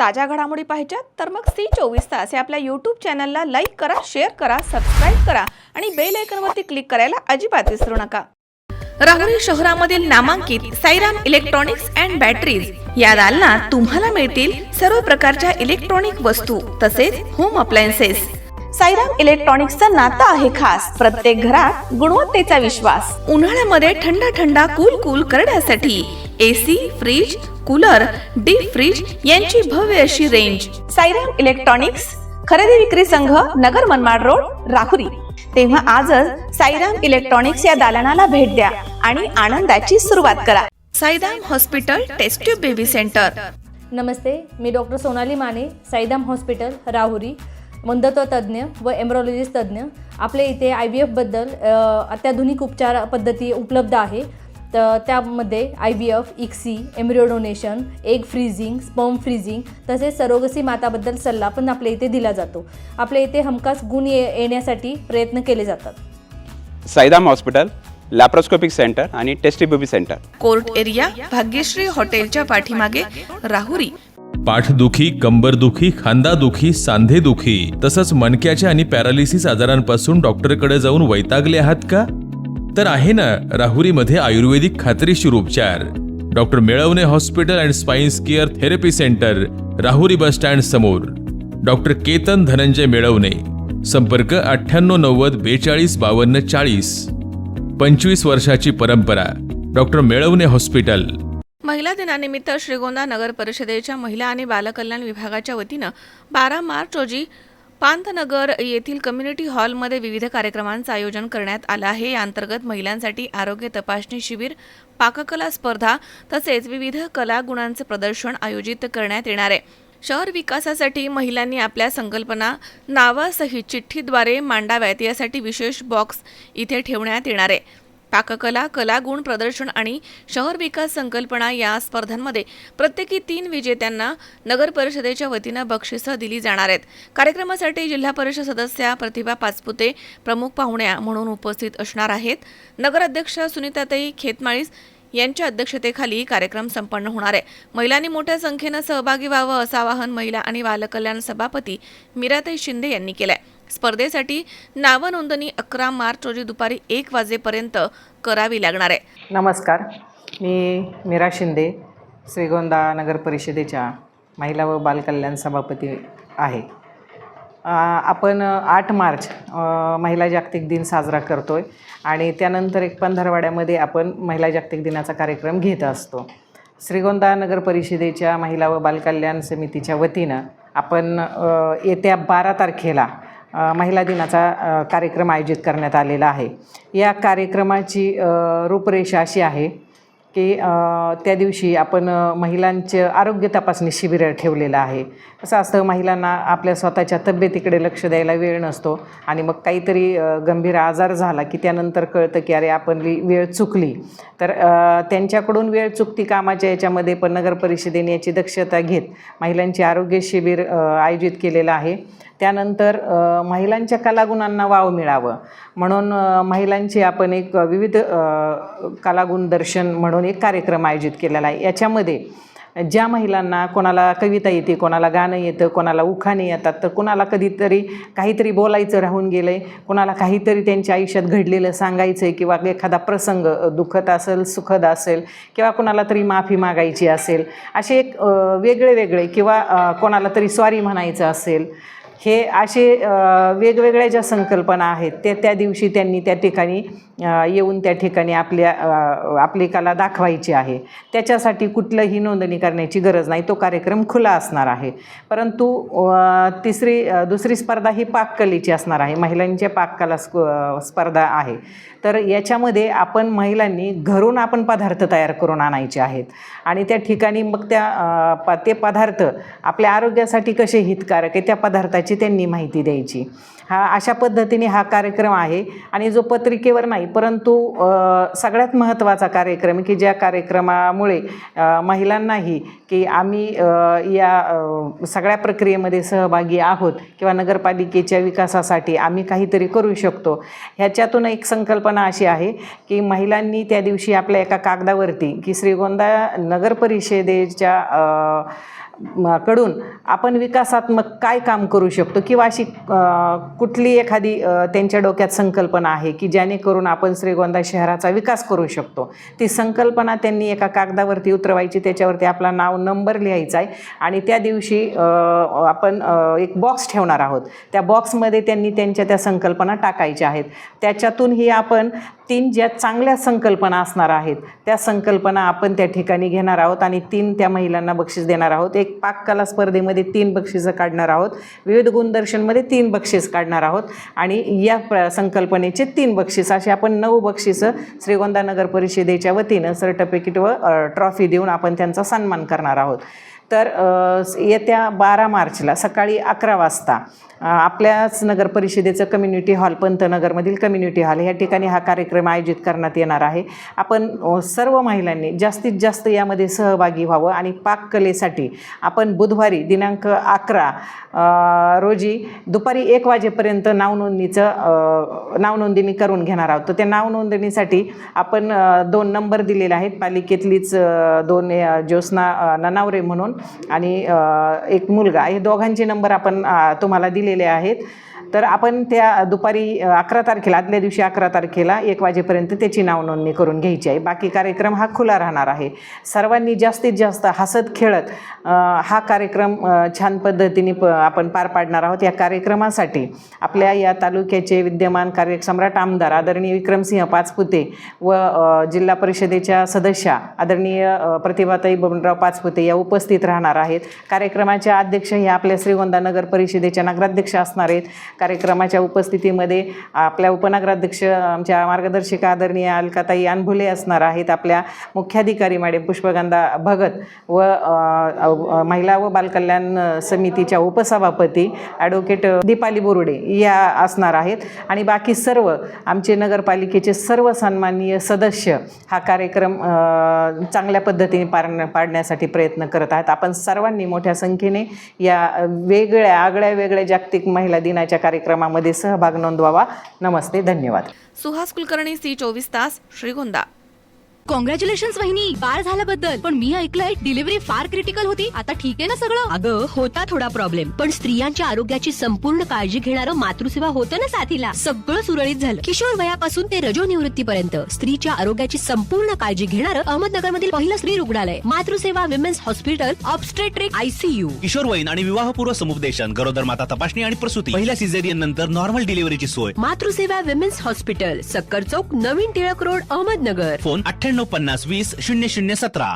ताज्या घडामोडी पाहिजेत तर मग C24 हे आपल्या यूट्यूब चॅनलला लाईक करा, शेअर करा, सबस्क्राईब करा आणि बेल आयकॉनवरती क्लिक करायला अजिबात विसरू नका। राहुरी शहरामधील नामांकित साईराम इलेक्ट्रॉनिक्स अँड बॅटरीज या दालनात तुम्हाला मिळतील सर्व प्रकारच्या इलेक्ट्रॉनिक वस्तू तसेच होम अप्लायन्सेस। साईराम इलेक्ट्रॉनिक्सचं नातं आहे खास, प्रत्येक घरात गुणवत्तेचा विश्वास। उन्हाळ्यामध्ये थंड कूल करण्यासाठी AC, fridge, cooler, deep fridge यांची भव्य अशी रेंज। साईराम इलेक्ट्रॉनिक्स खरेदी विक्री संघ, नगर मनमाड रोड, राहुरी। तेव्हा आजच साईराम इलेक्ट्रॉनिक्स या दालनाला भेट द्या आणि आनंदाची सुरुवात करा। Sairam hospital test tube baby centre. नमस्ते, मी डॉक्टर सोनाली माने, साईराम हॉस्पिटल राहुरी, वंध्यत्व तज्ज्ञ व एम्ब्रॉलॉजिस्ट तज्ज्ञ। आपल्या इथे IVF बद्दल अत्याधुनिक उपचार पद्धती उपलब्ध आहे। तर त्यामध्ये IVF, ICSI, embryo donation, egg freezing, sperm freezing तसेच सरोगसी माताबद्दल सल्ला पण आपल्या इथे दिला जातो। आपल्या इथे हमखास गुण येण्यासाठी प्रयत्न केले जातात। साईराम हॉस्पिटल लॅप्रोस्कोपिक सेंटर आणि test baby centre, court area, Bhagyashree हॉटेलच्या पाठीमागे, राहुरी। पाठदुखी, कंबरदुखी, खांदादुखी, सांधेदुखी तसंच मणक्याच्या आणि पॅरालिसिस आजारांपासून डॉक्टरकडे जाऊन वैतागले आहात का? तर आहे ना राहुरीमध्ये आयुर्वेदिक खात्रीशीर उपचार। Doctor Melavane hospital and spine care therapy centre, Rahuri bus stand समोर। डॉक्टर केतन धनंजय मेळवणे, संपर्क 9890 42 52 40। 25 वर्षाची परंपरा, डॉक्टर मेळवणे हॉस्पिटल। महिला दिनानिमित्त श्रीगोंदा नगर परिषदेच्या महिला आणि बालकल्याण विभागाच्या वतीनं 12 मार्च रोजी पांथनगर येथील कम्युनिटी हॉलमध्ये विविध कार्यक्रमांचं आयोजन करण्यात आलं आहे। या अंतर्गत महिलांसाठी आरोग्य तपासणी शिबिर, पाककला स्पर्धा तसेच विविध कलागुणांचे प्रदर्शन आयोजित करण्यात येणार आहे। शहर विकासासाठी महिलांनी आपल्या संकल्पना नावासहित चिठ्ठीद्वारे मांडाव्यात, यासाठी विशेष बॉक्स इथे ठेवण्यात येणार आहे। पाककला, कलागुण प्रदर्शन आणि शहर विकास संकल्पना या स्पर्धांमध्ये प्रत्येकी 3 विजेत्यांना नगर परिषदेच्या वतीनं बक्षिसं दिली जाणार आहेत। कार्यक्रमासाठी जिल्हा परिषद सदस्या प्रतिभा पाचपुते प्रमुख पाहुण्या म्हणून उपस्थित असणार आहेत। नगराध्यक्ष सुनीताताई खेतमाळीस यांच्या अध्यक्षतेखाली कार्यक्रम संपन्न होणार आहे। महिलांनी मोठ्या संख्येनं सहभागी व्हावं असं आवाहन महिला आणि बालकल्याण सभापती मीराताई शिंदे यांनी केलंय। स्पर्धेसाठी नाव नोंदणी 11 मार्च रोजी दुपारी 1 वाजेपर्यंत करावी लागणार आहे। नमस्कार, मी मीरा शिंदे, श्रीगोंदा नगर परिषदेच्या महिला व बालकल्याण सभापती आहे। आपण 8 मार्च महिला जागतिक दिन साजरा करतो आहे आणि त्यानंतर एक पंधरवाड्यामध्ये आपण महिला जागतिक दिनाचा कार्यक्रम घेत असतो। श्रीगोंदा नगर परिषदेच्या महिला व बालकल्याण समितीच्या वतीनं आपण येत्या 12 तारखेला महिला दिनाचा कार्यक्रम आयोजित करण्यात आलेला आहे। या कार्यक्रमाची रूपरेषा अशी आहे की त्या दिवशी आपण महिलांचे आरोग्य तपासणी शिबिर ठेवलेलं आहे। असं असतं, महिलांना आपल्या स्वतःच्या तब्येतीकडे लक्ष द्यायला वेळ नसतो आणि मग काहीतरी गंभीर आजार झाला की त्यानंतर कळतं की अरे आपली वेळ चुकली। तर त्यांच्याकडून वेळ चुकती कामाच्या याच्यामध्ये पण नगर परिषदेने याची दक्षता घेत महिलांचे आरोग्य शिबिर आयोजित केलेलं आहे। त्यानंतर महिलांच्या कलागुणांना वाव मिळावं म्हणून महिलांचे आपण एक विविध कलागुण दर्शन म्हणून एक कार्यक्रम आयोजित केलेला आहे। याच्यामध्ये ज्या महिलांना कोणाला कविता येते, कोणाला गाणं येतं, कोणाला उखाणे येतात, तर कोणाला कधीतरी काहीतरी बोलायचं राहून गेलं आहे, कोणाला काहीतरी त्यांच्या आयुष्यात घडलेलं सांगायचं आहे किंवा एखादा प्रसंग दुःखद असेल, सुखद असेल किंवा कोणाला तरी माफी मागायची असेल, असे एक वेगळे किंवा कोणाला तरी सॉरी म्हणायचं असेल, हे असे वेगवेगळ्या ज्या संकल्पना आहेत त्या दिवशी त्यांनी त्या ठिकाणी येऊन त्या ठिकाणी आपली कला दाखवायची आहे। त्याच्यासाठी कुठलंही नोंदणी करण्याची गरज नाही, तो कार्यक्रम खुला असणार आहे। परंतु दुसरी स्पर्धा ही पाककलेची असणार आहे, महिलांच्या पाककला स्पर्धा आहे। तर याच्यामध्ये आपण महिलांनी घरून आपण पदार्थ तयार करून आणायचे आहेत आणि त्या ठिकाणी मग ते पदार्थ आपल्या आरोग्यासाठी कसे हितकारक आहे त्या पदार्थाची त्यांनी माहिती द्यायची। अशा पद्धतीने हा कार्यक्रम आहे आणि जो पत्रिकेवर नाही परंतु सगळ्यात महत्त्वाचा कार्यक्रम की ज्या कार्यक्रमामुळे महिलांनाही की आम्ही या सगळ्या प्रक्रियेमध्ये सहभागी आहोत किंवा नगरपालिकेच्या विकासासाठी आम्ही काहीतरी करू शकतो, ह्याच्यातून एक संकल्पना अशी आहे की महिलांनी त्या दिवशी आपल्या एका कागदावरती की श्रीगोंदा नगर परिषदेच्या कडून आपण विकासात्मक काय काम करू शकतो किंवा अशी कुठली एखादी त्यांच्या डोक्यात संकल्पना आहे की जेणेकरून आपण श्रीगोंदा शहराचा विकास करू शकतो. ती संकल्पना त्यांनी एका कागदावरती उतरवायची, त्याच्यावरती आपला नाव नंबर लिहायचा आहे आणि त्या दिवशी आपण एक बॉक्स ठेवणार आहोत. त्या बॉक्समध्ये त्यांनी त्यांच्या त्या संकल्पना टाकायच्या आहेत. त्याच्यातूनही आपण 3 ज्या चांगल्या संकल्पना असणार आहेत त्या संकल्पना आपण त्या ठिकाणी घेणार आहोत आणि 3 त्या महिलांना बक्षीस देणार आहोत. एक पाककला स्पर्धेमध्ये 3 बक्षिसं काढणार आहोत, विविध गुणदर्शनमध्ये 3 बक्षीस काढणार आहोत आणि या संकल्पनेचे 3 बक्षीस असे आपण 9 बक्षिसं श्रीगोंदा नगर परिषदेच्या वतीनं सर्टिफिकेट व ट्रॉफी देऊन आपण त्यांचा सन्मान करणार आहोत. तर येत्या 12 मार्चला सकाळी 11 वाजता आपल्याच नगर परिषदेचं कम्युनिटी हॉल, पंतनगरमधील कम्युनिटी हॉल या ठिकाणी हा कार्यक्रम आयोजित करण्यात येणार आहे. आपण सर्व महिलांनी जास्तीत जास्त यामध्ये सहभागी व्हावं आणि पाककलेसाठी आपण बुधवारी दिनांक 11 रोजी दुपारी 1 वाजेपर्यंत नावनोंदणी करून घेणार आहोत. तर त्या नावनोंदणीसाठी आपण 2 नंबर दिलेले आहेत. पालिकेतलीच 2 ज्योत्स्ना ननावरे म्हणून आणि एक मुलगा, हे दोघांचे नंबर आपण तुम्हाला दिलेले आहेत. तर आपण त्या दुपारी 11 तारखेला, आदल्या दिवशी 11 तारखेला 1 वाजेपर्यंत त्याची नावनोंदणी करून घ्यायची आहे. बाकी कार्यक्रम हा खुला राहणार आहे. सर्वांनी जास्तीत जास्त हसत खेळत हा कार्यक्रम छान पद्धतीने आपण पार पाडणार आहोत. या कार्यक्रमासाठी आपल्या या तालुक्याचे विद्यमान कार्यसम्राट आमदार आदरणीय विक्रमसिंह पाचपुते व जिल्हा परिषदेच्या सदस्या आदरणीय प्रतिभाताई बबनराव पाचपुते या उपस्थित राहणार आहेत. कार्यक्रमाच्या अध्यक्ष हे आपल्या श्रीगोंदा नगर परिषदेच्या नगराध्यक्ष असणार आहेत. कार्यक्रमाच्या उपस्थितीमध्ये आपल्या उपनगराध्यक्ष आमच्या मार्गदर्शिका आदरणीय अलकाताई अनभुले असणार आहेत. आपल्या मुख्याधिकारी मॅडम पुष्पगंधा भगत व महिला व बालकल्याण समितीच्या उपसभापती ॲडव्होकेट दीपाली बोरुडे या असणार आहेत. आणि बाकी सर्व आमचे नगरपालिकेचे सर्व सन्माननीय सदस्य हा कार्यक्रम चांगल्या पद्धतीने पाडण्यासाठी प्रयत्न करत आहेत. आपण सर्वांनी मोठ्या संख्येने या वेगळ्या जागतिक महिला दिनाच्या कार्यक्रमामध्ये सहभाग नोंदवावा. नमस्ते, धन्यवाद. सुहास कुलकर्णी, C24 तास, श्रीगोंदा. कॉंग्रॅच्युलेशन्स वहिनी, बाळ झाल्याबद्दल. पण मी ऐकलंय डिलिव्हरी फार क्रिटिकल होती. आता ठीक आहे ना सगळं? अगं होता थोडा प्रॉब्लेम, पण स्त्रियांच्या आरोग्याची संपूर्ण काळजी घेणारं मातृसेवा होतं ना साथीला. सगळं सुरळीत झालं. किशोर वयापासून ते रजोनिवृत्तीपर्यंत स्त्रीच्या आरोग्याची संपूर्ण काळजी घेणारं अहमदनगरमधील पहिलं स्त्री रुग्णालय Matruseva women's hospital, obstetric ICU. किशोरवयीन आणि विवाहपूर्व समुपदेशन, गरोदर माता तपासणी आणि प्रसूती, पहिल्या सिझेरियन नंतर नॉर्मल डिलिव्हरीची सोय. मातृसेवा विमेन्स हॉस्पिटल, सक्कर चौक, नवीन टिळक रोड, अहमदनगर. फोन 9850 20 0017.